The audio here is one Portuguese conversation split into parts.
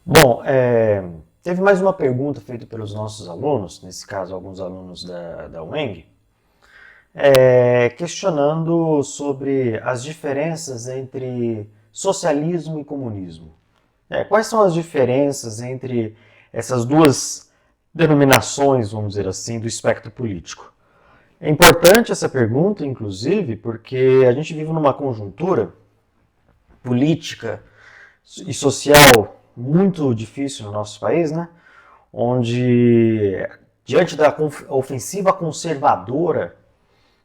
Bom, teve mais uma pergunta feita pelos nossos alunos, nesse caso alguns alunos da UENG, questionando sobre as diferenças entre socialismo e comunismo. Quais são as diferenças entre essas duas denominações, vamos dizer assim, do espectro político? É importante essa pergunta, inclusive, porque a gente vive numa conjuntura política e social muito difícil no nosso país, né? Onde, diante da ofensiva conservadora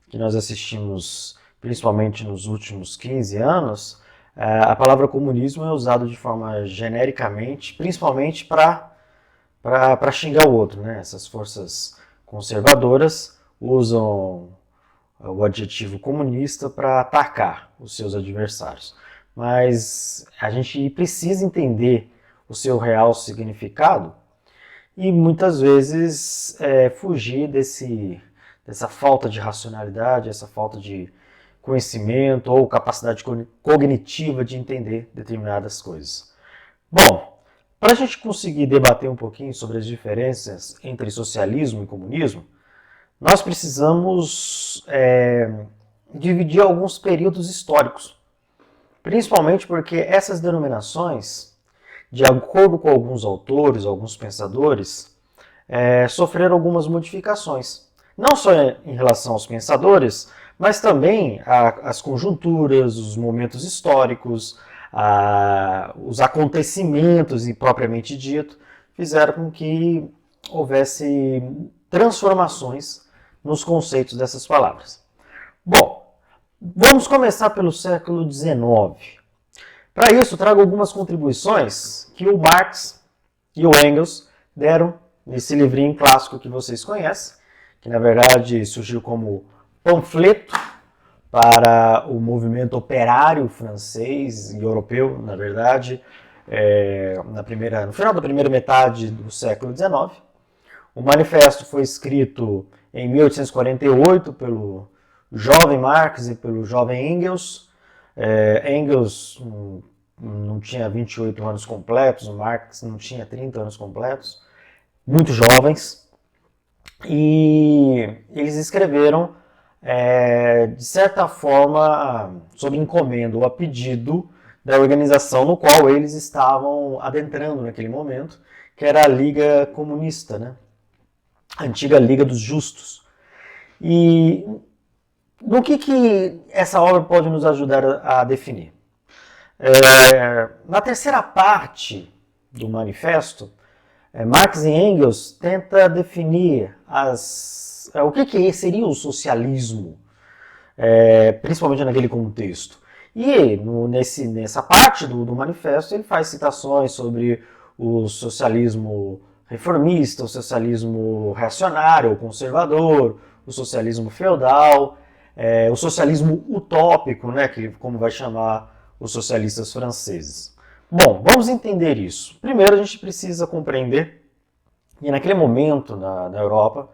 que nós assistimos, principalmente nos últimos 15 anos, a palavra comunismo é usada de forma genericamente, principalmente para xingar o outro, né? Essas forças conservadoras usam o adjetivo comunista para atacar os seus adversários. Mas a gente precisa entender o seu real significado e muitas vezes fugir dessa falta de racionalidade, essa falta de conhecimento ou capacidade cognitiva de entender determinadas coisas. Bom, para a gente conseguir debater um pouquinho sobre as diferenças entre socialismo e comunismo, nós precisamos dividir alguns períodos históricos, principalmente porque essas denominações, de acordo com alguns autores, alguns pensadores, sofreram algumas modificações. Não só em relação aos pensadores, mas também às conjunturas, os momentos históricos, os acontecimentos propriamente dito, fizeram com que houvesse transformações nos conceitos dessas palavras. Bom, vamos começar pelo século XIX. Para isso, trago algumas contribuições que o Marx e o Engels deram nesse livrinho clássico que vocês conhecem, que na verdade surgiu como panfleto para o movimento operário francês e europeu, na verdade, no final da primeira metade do século XIX. O manifesto foi escrito em 1848 pelo jovem Marx e pelo jovem Engels. Engels não tinha 28 anos completos, o Marx não tinha 30 anos completos, muito jovens. E eles escreveram, de certa forma, sob encomenda ou a pedido da organização no qual eles estavam adentrando naquele momento, que era a Liga Comunista, né? A antiga Liga dos Justos. E no que essa obra pode nos ajudar a definir? Na terceira parte do manifesto, Marx e Engels tenta definir o que seria o socialismo, principalmente naquele contexto. E nessa parte do manifesto ele faz citações sobre o socialismo reformista, o socialismo reacionário ou conservador, o socialismo feudal, o socialismo utópico, né, como vai chamar os socialistas franceses. Bom, vamos entender isso. Primeiro a gente precisa compreender que naquele momento na Europa,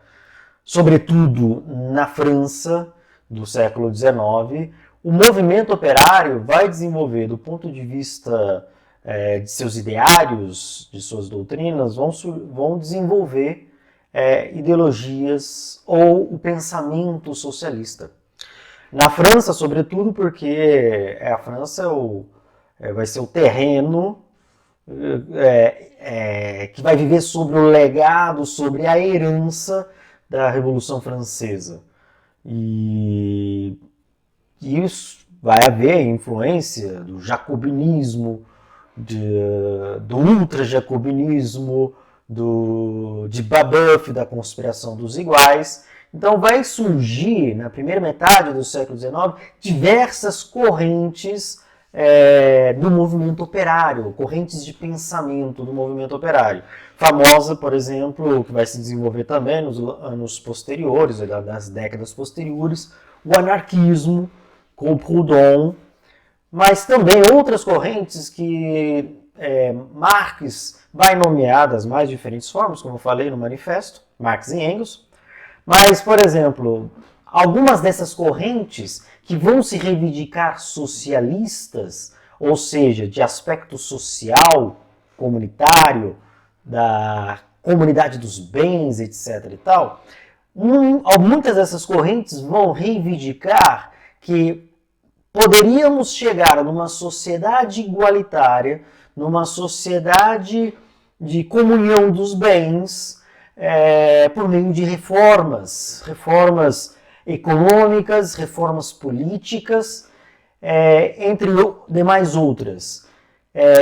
sobretudo na França do século XIX, o movimento operário vai desenvolver, do ponto de vista de seus ideários, de suas doutrinas, vão desenvolver ideologias ou o pensamento socialista. Na França, sobretudo, porque a França vai ser o terreno que vai viver sobre o legado, sobre a herança da Revolução Francesa. E isso vai haver influência do jacobinismo, do ultra-jacobinismo, de Babeuf, da conspiração dos iguais. Então vai surgir, na primeira metade do século XIX, diversas correntes do movimento operário, correntes de pensamento do movimento operário. Famosa, por exemplo, que vai se desenvolver também nos anos posteriores, das décadas posteriores, o anarquismo, com Proudhon, mas também outras correntes que Marx vai nomear das mais diferentes formas, como eu falei no manifesto, Marx e Engels. Mas, por exemplo, algumas dessas correntes que vão se reivindicar socialistas, ou seja, de aspecto social, comunitário, da comunidade dos bens, etc. e tal, muitas dessas correntes vão reivindicar que poderíamos chegar numa sociedade igualitária, numa sociedade de comunhão dos bens, por meio de reformas econômicas, reformas políticas, entre demais outras,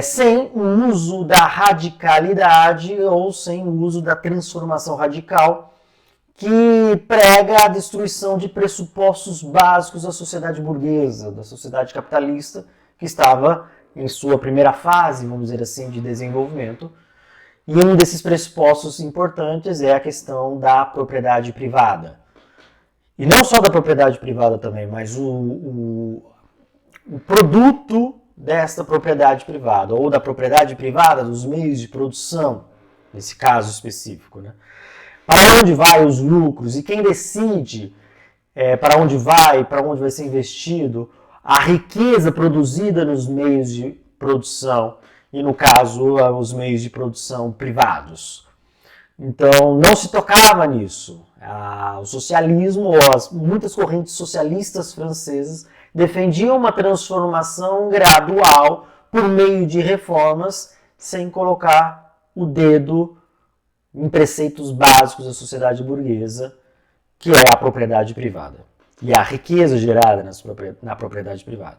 sem o uso da radicalidade ou sem o uso da transformação radical, que prega a destruição de pressupostos básicos da sociedade burguesa, da sociedade capitalista, que estava em sua primeira fase, vamos dizer assim, de desenvolvimento. E um desses pressupostos importantes é a questão da propriedade privada. E não só da propriedade privada também, mas o produto desta propriedade privada, ou da propriedade privada dos meios de produção, nesse caso específico, né? Para onde vai os lucros e quem decide para onde vai ser investido a riqueza produzida nos meios de produção e, no caso, os meios de produção privados. Então, não se tocava nisso. O socialismo, ou muitas correntes socialistas francesas, defendiam uma transformação gradual por meio de reformas, sem colocar o dedo em preceitos básicos da sociedade burguesa, que é a propriedade privada e a riqueza gerada na propriedade privada.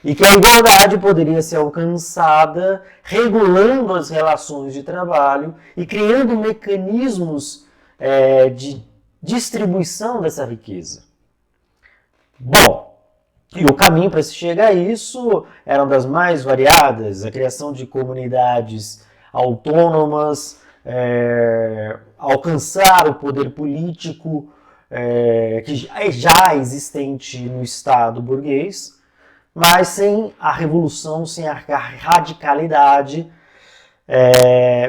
E que a igualdade poderia ser alcançada regulando as relações de trabalho e criando mecanismos de distribuição dessa riqueza. Bom, e o caminho para se chegar a isso eram das mais variadas: a criação de comunidades autônomas, alcançar o poder político que já é existente no Estado burguês, mas sem a revolução, sem a radicalidade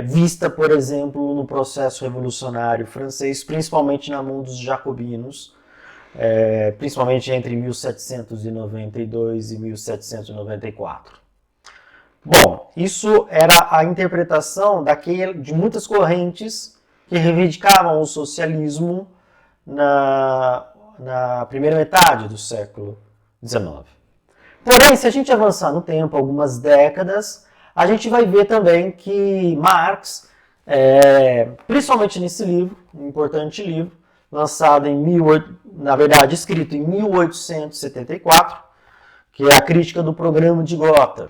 vista, por exemplo, no processo revolucionário francês, principalmente na mão dos jacobinos, principalmente entre 1792 e 1794. Bom, isso era a interpretação de muitas correntes que reivindicavam o socialismo na primeira metade do século XIX. Porém, se a gente avançar no tempo, algumas décadas, a gente vai ver também que Marx, principalmente nesse livro, um importante livro, lançado escrito em 1874, que é a crítica do programa de Gotha. O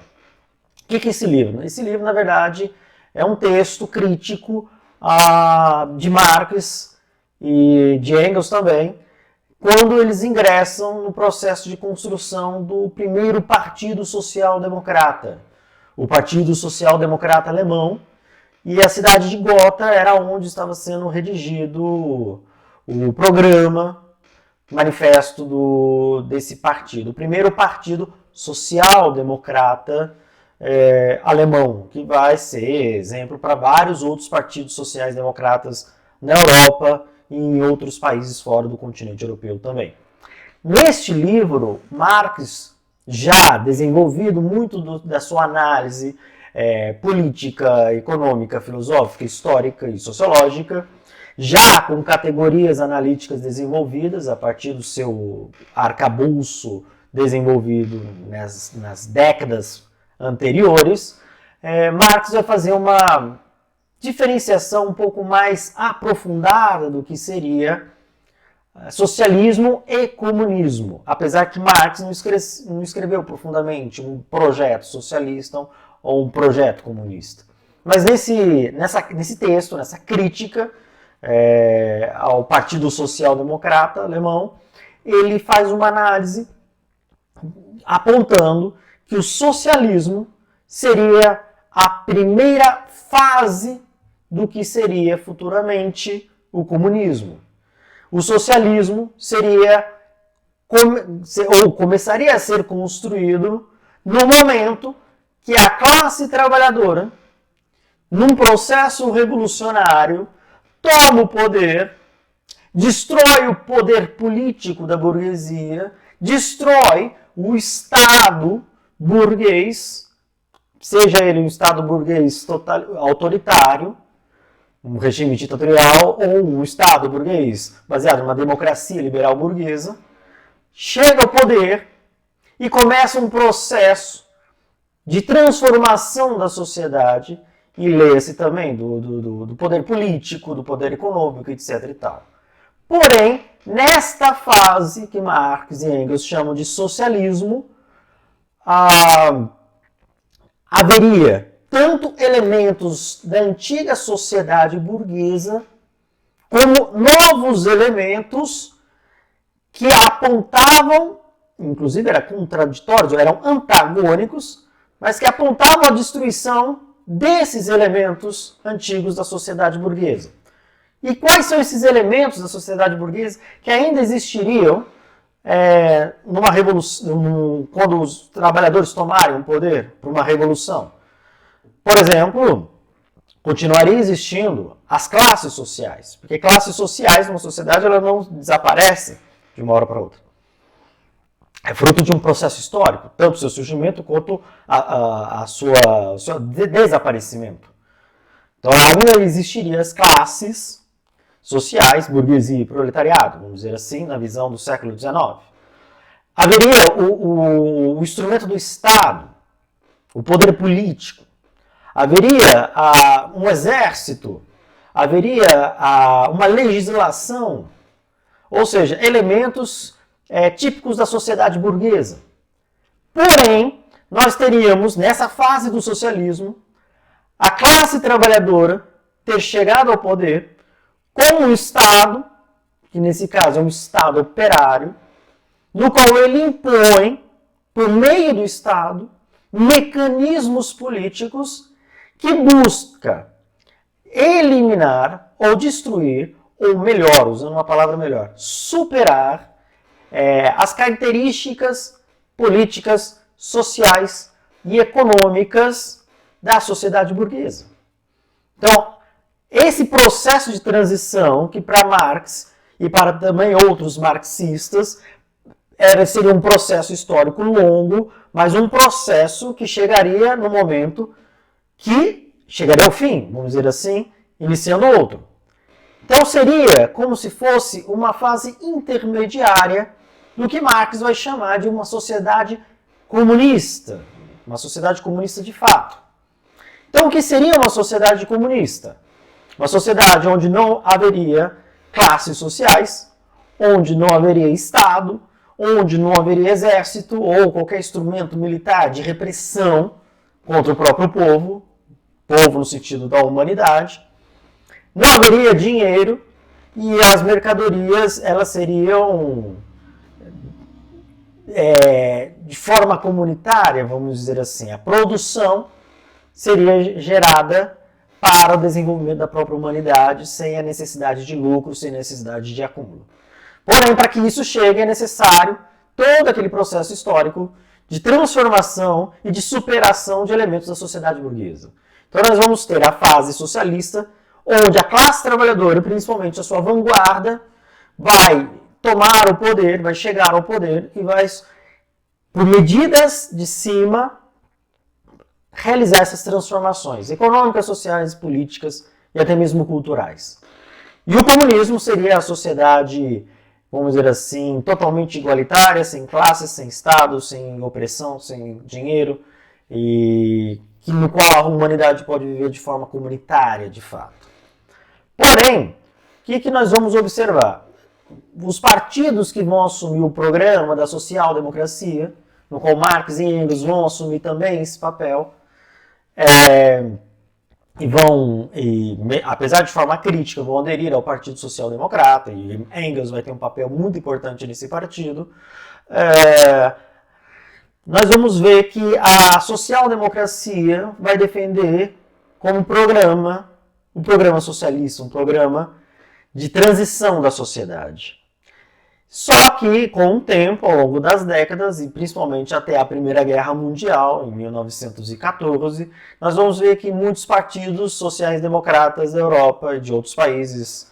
que é esse livro? Esse livro, na verdade, é um texto crítico de Marx e de Engels também, quando eles ingressam no processo de construção do primeiro Partido Social-Democrata, o Partido Social-Democrata Alemão, e a cidade de Gotha era onde estava sendo redigido o programa, manifesto desse partido, o primeiro Partido Social-Democrata alemão, que vai ser exemplo para vários outros partidos sociais-democratas na Europa e em outros países fora do continente europeu também. Neste livro, Marx, já desenvolvido muito da sua análise política, econômica, filosófica, histórica e sociológica, já com categorias analíticas desenvolvidas a partir do seu arcabouço desenvolvido nas décadas anteriores, Marx vai fazer uma diferenciação um pouco mais aprofundada do que seria socialismo e comunismo, apesar que Marx não escreveu profundamente um projeto socialista ou um projeto comunista. Mas nesse texto, nessa crítica ao Partido Social-Democrata Alemão, ele faz uma análise apontando que o socialismo seria a primeira fase do que seria futuramente o comunismo. O socialismo começaria a ser construído no momento que a classe trabalhadora, num processo revolucionário, toma o poder, destrói o poder político da burguesia, destrói o Estado burguês, seja ele um Estado burguês autoritário, um regime ditatorial, ou um Estado burguês baseado numa democracia liberal burguesa, chega ao poder e começa um processo de transformação da sociedade, e leia-se também do poder político, do poder econômico, etc. e tal. Porém, nesta fase que Marx e Engels chamam de socialismo, haveria tanto elementos da antiga sociedade burguesa, como novos elementos que apontavam, inclusive eram contraditórios, eram antagônicos, mas que apontavam a destruição desses elementos antigos da sociedade burguesa. E quais são esses elementos da sociedade burguesa que ainda existiriam numa revolução, quando os trabalhadores tomarem o poder para uma revolução? Por exemplo, continuaria existindo as classes sociais, porque classes sociais numa sociedade ela não desaparecem de uma hora para outra. É fruto de um processo histórico, tanto o seu surgimento quanto o seu desaparecimento. Então ainda existiriam as classes sociais, burguesia e proletariado, vamos dizer assim, na visão do século XIX. Haveria o instrumento do Estado, o poder político, haveria um exército, haveria uma legislação, ou seja, elementos típicos da sociedade burguesa. Porém, nós teríamos, nessa fase do socialismo, a classe trabalhadora ter chegado ao poder com um Estado, que nesse caso é um Estado operário, no qual ele impõe, por meio do Estado, mecanismos políticos que busca eliminar ou destruir, ou melhor, usando uma palavra melhor, superar as características políticas, sociais e econômicas da sociedade burguesa. Então, esse processo de transição, que para Marx e para também outros marxistas, seria um processo histórico longo, mas um processo que chegaria no momento que chegaria ao fim, vamos dizer assim, iniciando outro. Então seria como se fosse uma fase intermediária do que Marx vai chamar de uma sociedade comunista de fato. Então o que seria uma sociedade comunista? Uma sociedade onde não haveria classes sociais, onde não haveria Estado, onde não haveria exército ou qualquer instrumento militar de repressão contra o próprio povo no sentido da humanidade. Não haveria dinheiro e as mercadorias elas seriam de forma comunitária, vamos dizer assim. A produção seria gerada para o desenvolvimento da própria humanidade, sem a necessidade de lucro, sem necessidade de acúmulo. Porém, para que isso chegue, é necessário todo aquele processo histórico de transformação e de superação de elementos da sociedade burguesa. Então nós vamos ter a fase socialista, onde a classe trabalhadora, principalmente a sua vanguarda, vai tomar o poder, vai chegar ao poder e vai, por medidas de cima, realizar essas transformações econômicas, sociais, políticas e até mesmo culturais. E o comunismo seria a sociedade, vamos dizer assim, totalmente igualitária, sem classes, sem Estado, sem opressão, sem dinheiro, e no qual a humanidade pode viver de forma comunitária, de fato. Porém, o que nós vamos observar? Os partidos que vão assumir o programa da social-democracia, no qual Marx e Engels vão assumir também esse papel, apesar de forma crítica, vão aderir ao Partido Social Democrata, e Engels vai ter um papel muito importante nesse partido. Nós vamos ver que a social-democracia vai defender como programa, um programa socialista, um programa de transição da sociedade. Só que, com o tempo, ao longo das décadas, e principalmente até a Primeira Guerra Mundial, em 1914, nós vamos ver que muitos partidos sociais-democratas da Europa e de outros países,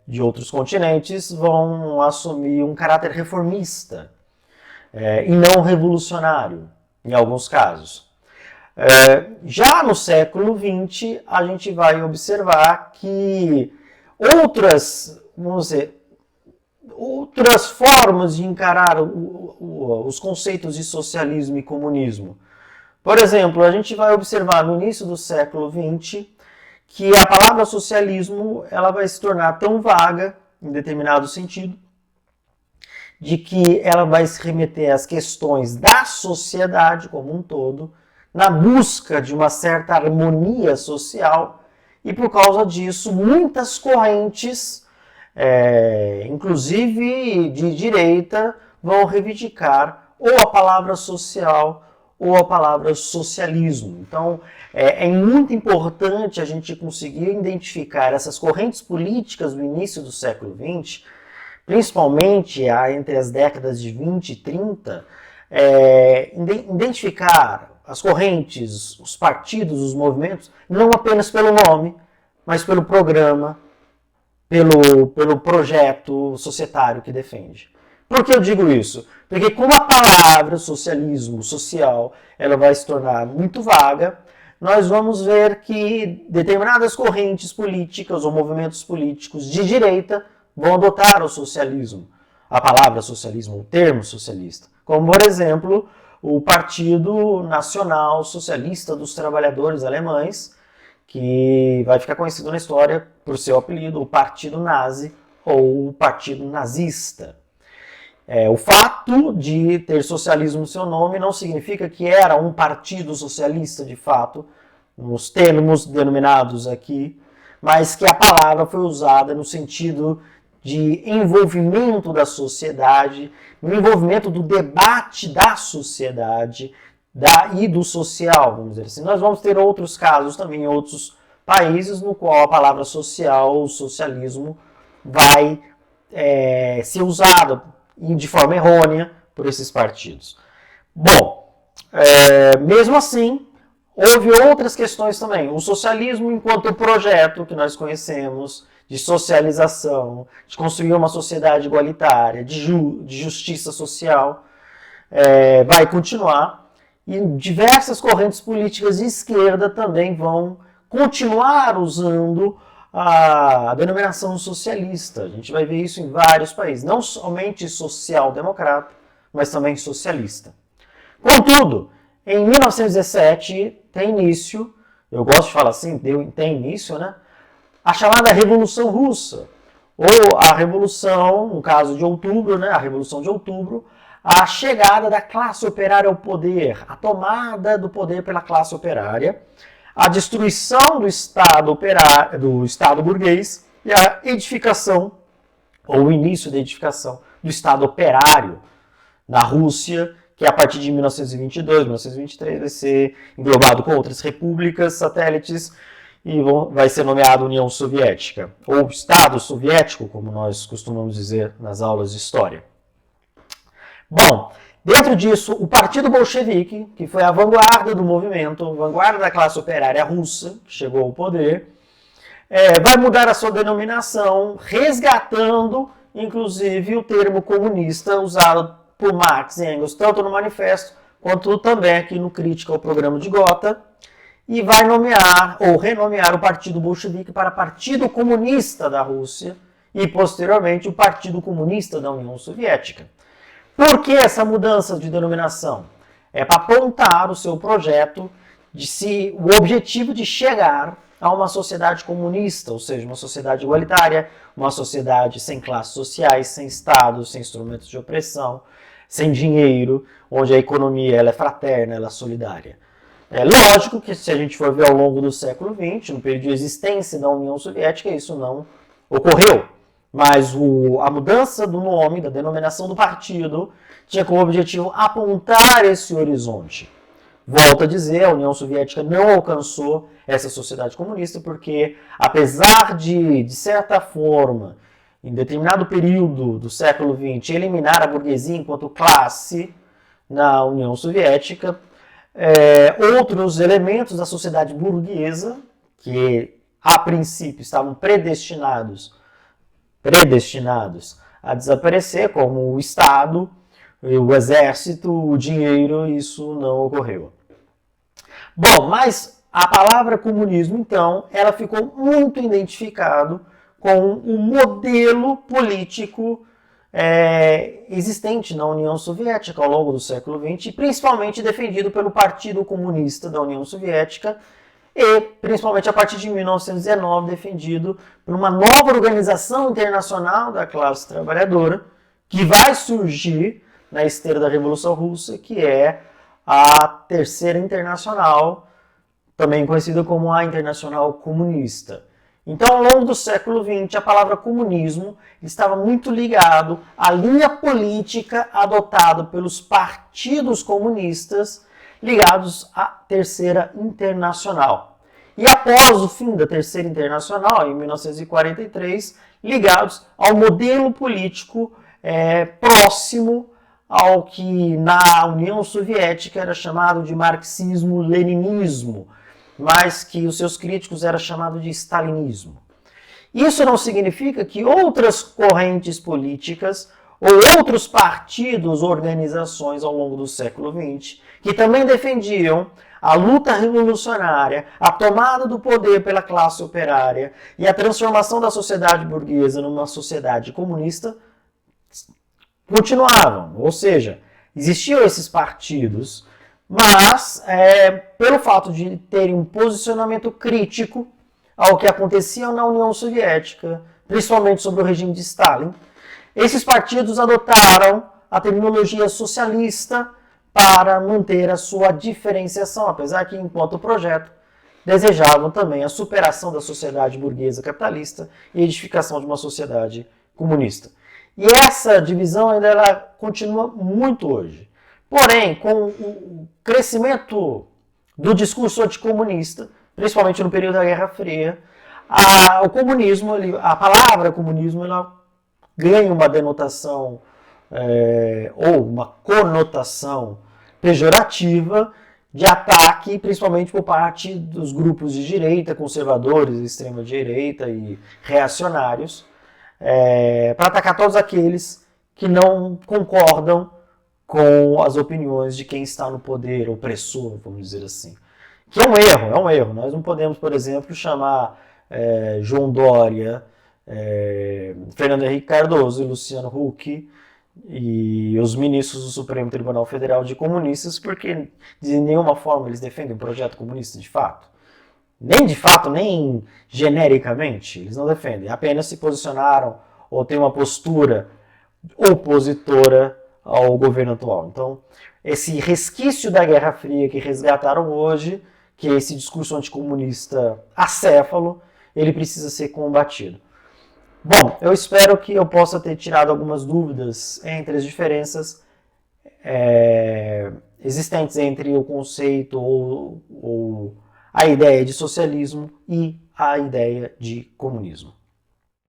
de outros continentes, vão assumir um caráter reformista e não revolucionário, em alguns casos. Já no século XX, a gente vai observar que outras, vamos dizer, outras formas de encarar os conceitos de socialismo e comunismo. Por exemplo, a gente vai observar no início do século XX que a palavra socialismo ela vai se tornar tão vaga, em determinado sentido, de que ela vai se remeter às questões da sociedade como um todo, na busca de uma certa harmonia social, e por causa disso, muitas correntes, inclusive de direita, vão reivindicar ou a palavra social ou a palavra socialismo. Então, é muito importante a gente conseguir identificar essas correntes políticas do início do século XX, principalmente entre as décadas de 20 e 30, identificar as correntes, os partidos, os movimentos, não apenas pelo nome, mas pelo programa, pelo projeto societário que defende. Por que eu digo isso? Porque como a palavra socialismo, social, ela vai se tornar muito vaga, nós vamos ver que determinadas correntes políticas ou movimentos políticos de direita vão adotar o socialismo, a palavra socialismo, o termo socialista. Como, por exemplo, o Partido Nacional Socialista dos Trabalhadores Alemães, que vai ficar conhecido na história por seu apelido, o Partido Nazi ou o Partido Nazista. O fato de ter socialismo no seu nome não significa que era um partido socialista de fato, nos termos denominados aqui, mas que a palavra foi usada no sentido de envolvimento da sociedade, no envolvimento do debate da sociedade e do social, vamos dizer assim. Nós vamos ter outros casos também em outros países no qual a palavra social, o socialismo, vai ser usada de forma errônea por esses partidos. Bom, mesmo assim, houve outras questões também. O socialismo enquanto projeto que nós conhecemos, de socialização, de construir uma sociedade igualitária, de justiça social, vai continuar. E diversas correntes políticas de esquerda também vão continuar usando a denominação socialista. A gente vai ver isso em vários países, não somente social-democrata, mas também socialista. Contudo, em 1917 tem início, eu gosto de falar assim, tem início, né? A chamada Revolução Russa, ou a Revolução, no caso de outubro, né? A Revolução de Outubro, a chegada da classe operária ao poder, a tomada do poder pela classe operária, a destruição do Estado burguês e a edificação, ou o início da edificação, do Estado operário na Rússia, que a partir de 1922, 1923 vai ser englobado com outras repúblicas satélites e vai ser nomeado União Soviética, ou Estado Soviético, como nós costumamos dizer nas aulas de história. Bom, dentro disso, o Partido Bolchevique, que foi a vanguarda do movimento, a vanguarda da classe operária russa, que chegou ao poder, vai mudar a sua denominação, resgatando, inclusive, o termo comunista usado por Marx e Engels, tanto no Manifesto, quanto também aqui no Crítica ao Programa de Gotha, e vai nomear, ou renomear o Partido Bolchevique para Partido Comunista da Rússia, e, posteriormente, o Partido Comunista da União Soviética. Por que essa mudança de denominação? É para apontar o seu projeto o objetivo de chegar a uma sociedade comunista, ou seja, uma sociedade igualitária, uma sociedade sem classes sociais, sem Estado, sem instrumentos de opressão, sem dinheiro, onde a economia ela é fraterna, ela é solidária. É lógico que se a gente for ver ao longo do século XX, no período de existência da União Soviética, isso não ocorreu. Mas a mudança do nome, da denominação do partido, tinha como objetivo apontar esse horizonte. Volto a dizer, a União Soviética não alcançou essa sociedade comunista porque, apesar de certa forma, em determinado período do século XX, eliminar a burguesia enquanto classe na União Soviética, outros elementos da sociedade burguesa, que a princípio estavam predestinados a desaparecer, como o Estado, o Exército, o dinheiro, isso não ocorreu. Bom, mas a palavra comunismo, então, ela ficou muito identificado com o modelo político existente na União Soviética ao longo do século XX, principalmente defendido pelo Partido Comunista da União Soviética e, principalmente a partir de 1919, defendido por uma nova organização internacional da classe trabalhadora que vai surgir na esteira da Revolução Russa, que é a Terceira Internacional, também conhecida como a Internacional Comunista. Então, ao longo do século XX, a palavra comunismo estava muito ligado à linha política adotada pelos partidos comunistas ligados à Terceira Internacional. E após o fim da Terceira Internacional, em 1943, ligados ao modelo político próximo ao que na União Soviética era chamado de marxismo-leninismo, mas que os seus críticos era chamado de stalinismo. Isso não significa que outras correntes políticas ou outros partidos, organizações ao longo do século XX, que também defendiam a luta revolucionária, a tomada do poder pela classe operária e a transformação da sociedade burguesa numa sociedade comunista, continuavam. Ou seja, existiam esses partidos, mas pelo fato de terem um posicionamento crítico ao que acontecia na União Soviética, principalmente sobre o regime de Stalin, esses partidos adotaram a terminologia socialista para manter a sua diferenciação, apesar que, enquanto projeto, desejavam também a superação da sociedade burguesa capitalista e a edificação de uma sociedade comunista. E essa divisão ainda ela continua muito hoje. Porém, com o crescimento do discurso anticomunista, principalmente no período da Guerra Fria, o comunismo, a palavra comunismo, ela ganha uma denotação ou uma conotação pejorativa de ataque, principalmente por parte dos grupos de direita, conservadores, extrema-direita e reacionários, para atacar todos aqueles que não concordam com as opiniões de quem está no poder opressor, vamos dizer assim. Que é um erro. Nós não podemos, por exemplo, chamar João Dória, Fernando Henrique Cardoso e Luciano Huck e os ministros do Supremo Tribunal Federal de comunistas, porque de nenhuma forma eles defendem um projeto comunista de fato. Nem de fato, nem genericamente, eles não defendem. Apenas se posicionaram ou têm uma postura opositora ao governo atual. Então, esse resquício da Guerra Fria que resgataram hoje, que é esse discurso anticomunista acéfalo, ele precisa ser combatido. Bom, eu espero que eu possa ter tirado algumas dúvidas entre as diferenças existentes entre o conceito ou a ideia de socialismo e a ideia de comunismo.